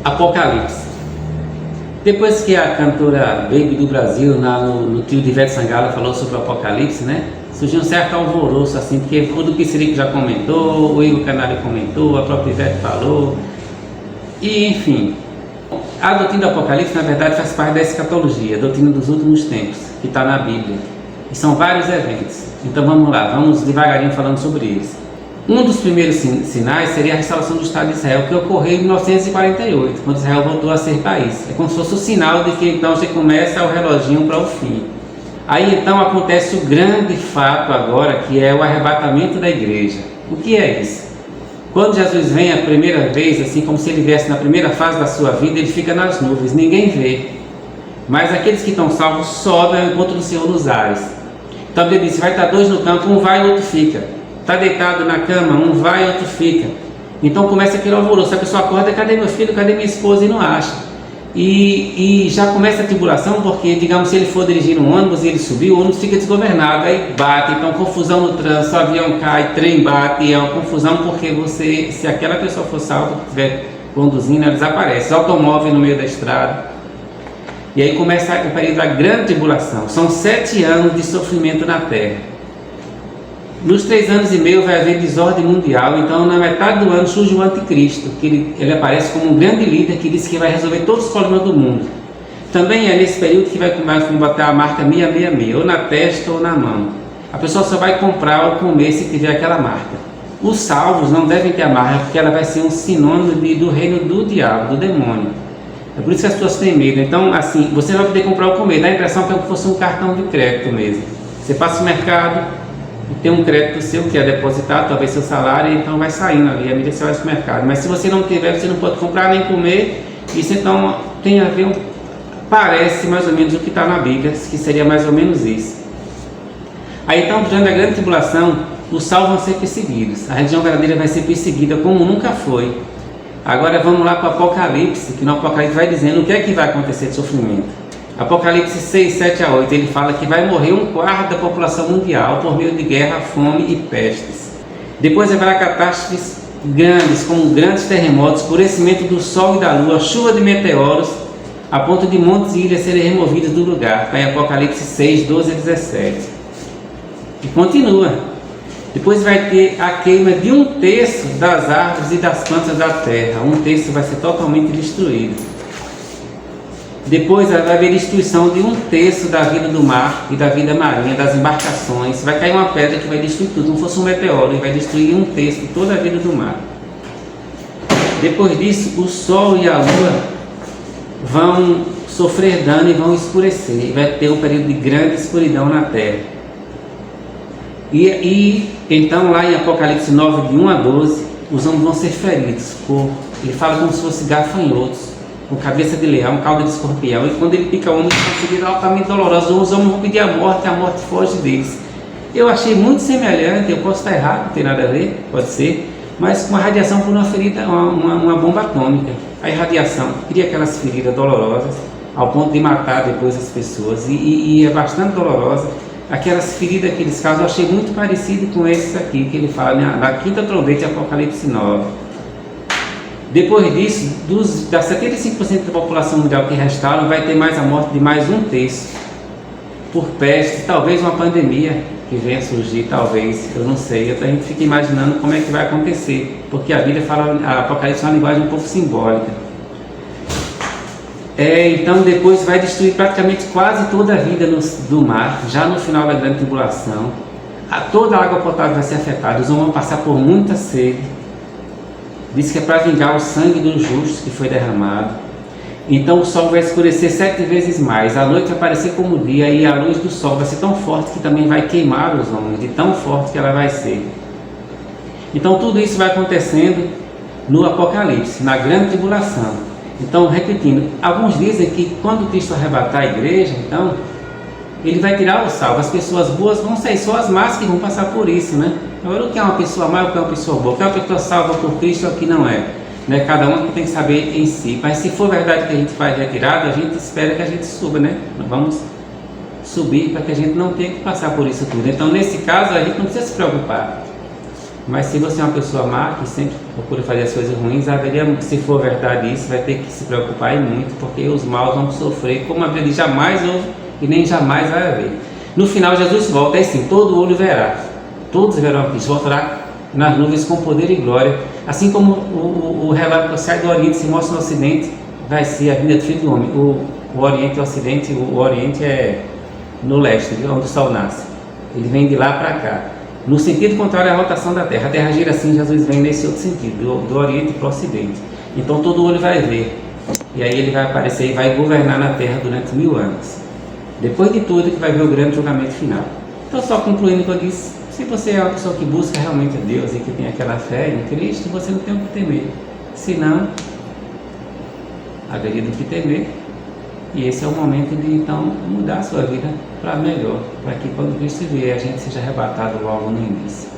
Apocalipse. Depois que a cantora Baby do Brasil, no trio de Ivete Sangalo, falou sobre o Apocalipse, né? Surgiu um certo alvoroço, assim, porque o do Piscirico já comentou, o Igor Canário comentou, a própria Ivete falou, e enfim. A doutrina do Apocalipse, na verdade, faz parte da escatologia, a doutrina dos últimos tempos, que está na Bíblia. E são vários eventos. Então vamos lá, vamos devagarinho falando sobre eles. Um dos primeiros sinais seria a restauração do Estado de Israel, que ocorreu em 1948, quando Israel voltou a ser país. É como se fosse o sinal de que então você começa o reloginho para o fim. Aí então acontece o grande fato agora, que é o arrebatamento da igreja. O que é isso? Quando Jesus vem a primeira vez, assim como se ele viesse na primeira fase da sua vida, ele fica nas nuvens, ninguém vê. Mas aqueles que estão salvos sobem ao encontro do Senhor nos ares. Então ele disse, vai estar dois no campo, um vai e o outro fica. Está deitado na cama, um vai e outro fica. Então começa aquele alvoroço, a pessoa acorda, cadê meu filho, cadê minha esposa, e não acha. E já começa a tribulação, porque digamos, se ele for dirigir um ônibus e ele subir, o ônibus fica desgovernado, aí bate, então confusão no trânsito, o avião cai, trem bate, é uma confusão, porque se aquela pessoa for salva, estiver conduzindo, ela desaparece, automóvel no meio da estrada. E aí começa o período da grande tribulação, são 7 anos de sofrimento na terra. Nos 3 anos e meio vai haver desordem mundial, então na metade do ano surge o anticristo, que ele aparece como um grande líder que diz que vai resolver todos os problemas do mundo. Também é nesse período que vai combater a marca 666, ou na testa ou na mão. A pessoa só vai comprar ou comer se tiver aquela marca. Os salvos não devem ter a marca, porque ela vai ser um sinônimo do reino do diabo, do demônio. É por isso que as pessoas têm medo. Então, assim, você vai poder comprar ou comer, dá a impressão que é como se fosse um cartão de crédito mesmo. Você passa no mercado e tem um crédito seu que é depositado, talvez seu salário, então vai saindo ali, à medida que você vai ao supermercado. Mas se você não tiver, você não pode comprar nem comer. Isso então tem a ver, parece mais ou menos o que está na Bíblia, que seria mais ou menos isso. Aí então, durante a grande tribulação, os salvos vão ser perseguidos. A religião verdadeira vai ser perseguida como nunca foi. Agora vamos lá para o Apocalipse, que no Apocalipse vai dizendo o que é que vai acontecer de sofrimento. Apocalipse 6, 7 a 8, ele fala que vai morrer 1/4 da população mundial por meio de guerra, fome e pestes. Depois haverá catástrofes grandes, como grandes terremotos, escurecimento do sol e da lua, chuva de meteoros, a ponto de montes e ilhas serem removidos do lugar. Está em Apocalipse 6, 12 a 17. E continua. Depois vai ter a queima de 1/3 das árvores e das plantas da terra. 1/3 vai ser totalmente destruído. Depois vai haver destruição de 1/3 da vida do mar e da vida marinha, das embarcações. Vai cair uma pedra que vai destruir tudo, como fosse um meteoro, e vai destruir 1/3 de toda a vida do mar. Depois disso, o sol e a lua vão sofrer dano e vão escurecer. E vai ter um período de grande escuridão na terra. E então lá em Apocalipse 9, de 1 a 12, os homens vão ser feridos. Ele fala como se fossem gafanhotos, com cabeça de leão, cauda de escorpião, e quando ele pica o homem, são feridas altamente dolorosas. Os homens vão pedir a morte foge deles. Eu achei muito semelhante, eu posso estar errado, não tem nada a ver, pode ser, mas com a radiação por uma ferida, uma bomba atômica. A irradiação cria aquelas feridas dolorosas, ao ponto de matar depois as pessoas, e é bastante dolorosa. Aquelas feridas que eles causam, eu achei muito parecido com esses aqui, que ele fala na quinta trombeta de Apocalipse 9. Depois disso, das 75% da população mundial que restaram, vai ter mais a morte de mais 1/3 por peste, talvez uma pandemia que venha surgir, talvez, eu não sei. A gente fica imaginando como é que vai acontecer, porque a Bíblia fala, a Apocalipse é uma linguagem um pouco simbólica. Então depois vai destruir praticamente quase toda a vida do mar, já no final da grande tribulação. Toda a água potável vai ser afetada, os homens vão passar por muita sede. Diz que é para vingar o sangue dos justos que foi derramado. Então o sol vai escurecer 7 vezes mais, a noite vai parecer como o dia, e a luz do sol vai ser tão forte que também vai queimar os homens, de tão forte que ela vai ser. Então tudo isso vai acontecendo no Apocalipse, na grande tribulação. Então, repetindo, alguns dizem que quando Cristo arrebatar a igreja, então, ele vai tirar o salvo. As pessoas boas vão sair, só as más que vão passar por isso, né? Agora, o que é uma pessoa má, o que é uma pessoa boa, o que é uma pessoa salva por Cristo, é o que não é, né? Cada um tem que saber em si. Mas se for verdade que a gente faz retirada, a gente espera que a gente suba, né? Nós vamos subir para que a gente não tenha que passar por isso tudo. Então, nesse caso, a gente não precisa se preocupar. Mas se você é uma pessoa má, que sempre procura fazer as coisas ruins, haveria, se for verdade isso, vai ter que se preocupar e muito, porque os maus vão sofrer, como a Bíblia diz, jamais houve e nem jamais vai haver. No final, Jesus volta, é assim, todo olho verá, todos verão a Cristo, voltará nas nuvens com poder e glória, assim como o relâmpago sai do Oriente, se mostra no Ocidente, vai ser a vinda do Filho do Homem. O Oriente e o Ocidente, o Oriente é no leste, onde o Sol nasce, ele vem de lá para cá. No sentido contrário à rotação da Terra. A Terra gira assim, Jesus vem nesse outro sentido, do Oriente para o Ocidente. Então todo olho vai ver. E aí ele vai aparecer e vai governar na Terra durante 1000 anos. Depois de tudo que vai ver o grande julgamento final. Então só concluindo o que eu disse, se você é uma pessoa que busca realmente a Deus e que tem aquela fé em Cristo, você não tem o que temer. Se não, haveria do que temer. E esse é o momento de então mudar a sua vida para melhor, para que quando Cristo vier a gente seja arrebatado logo no início.